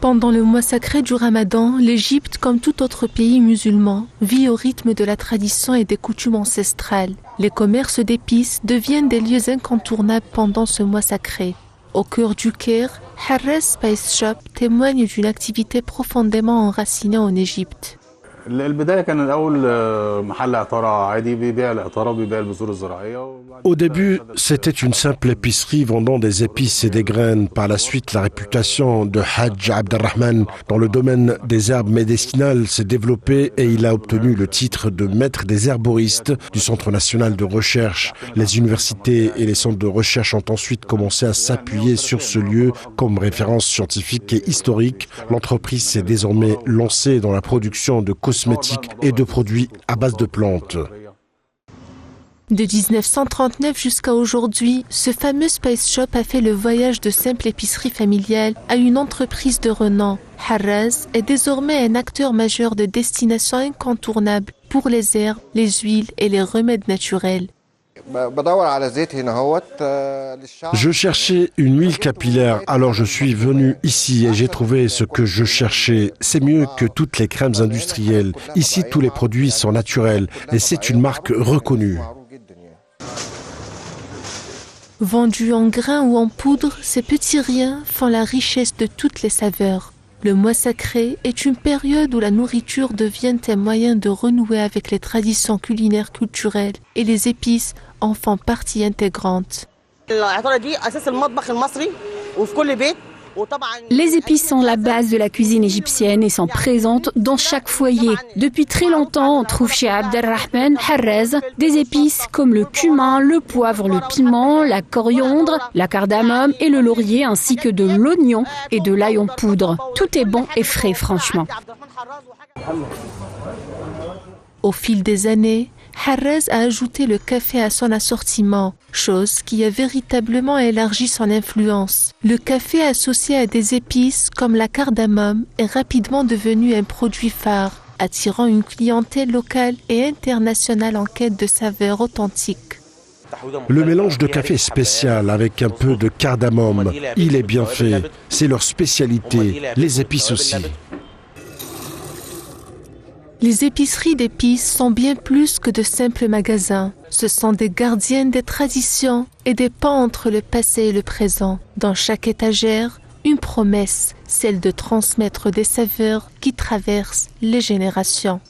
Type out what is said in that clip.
Pendant le mois sacré du Ramadan, l'Égypte, comme tout autre pays musulman, vit au rythme de la tradition et des coutumes ancestrales. Les commerces d'épices deviennent des lieux incontournables pendant ce mois sacré. Au cœur du Caire, Harres Spice Shop témoigne d'une activité profondément enracinée en Égypte. Au début, c'était une simple épicerie vendant des épices et des graines. Par la suite, la réputation de Hajj Abdelrahman dans le domaine des herbes médicinales s'est développée et il a obtenu le titre de maître des herboristes du Centre national de recherche. Les universités et les centres de recherche ont ensuite commencé à s'appuyer sur ce lieu comme référence scientifique et historique. L'entreprise s'est désormais lancée dans la production de cosmétiques et de produits à base de plantes. De 1939 jusqu'à aujourd'hui, ce fameux Spice Shop a fait le voyage de simple épicerie familiale à une entreprise de renom. Harres est désormais un acteur majeur de destination incontournable pour les herbes, les huiles et les remèdes naturels. Je cherchais une huile capillaire, alors je suis venu ici et j'ai trouvé ce que je cherchais. C'est mieux que toutes les crèmes industrielles. Ici, tous les produits sont naturels et c'est une marque reconnue. Vendus en grains ou en poudre, ces petits riens font la richesse de toutes les saveurs. Le mois sacré est une période où la nourriture devient un moyen de renouer avec les traditions culinaires culturelles et les épices en font partie intégrante. Les épices sont la base de la cuisine égyptienne et sont présentes dans chaque foyer. Depuis très longtemps, on trouve chez Abdelrahman Harres des épices comme le cumin, le poivre, le piment, la coriandre, la cardamome et le laurier, ainsi que de l'oignon et de l'ail en poudre. Tout est bon et frais, franchement. Au fil des années, Harres a ajouté le café à son assortiment, chose qui a véritablement élargi son influence. Le café associé à des épices comme la cardamome est rapidement devenu un produit phare, attirant une clientèle locale et internationale en quête de saveurs authentiques. Le mélange de café est spécial avec un peu de cardamome. Il est bien fait. C'est leur spécialité. Les épices aussi. Les épiceries d'épices sont bien plus que de simples magasins. Ce sont des gardiennes des traditions et des ponts entre le passé et le présent. Dans chaque étagère, une promesse, celle de transmettre des saveurs qui traversent les générations.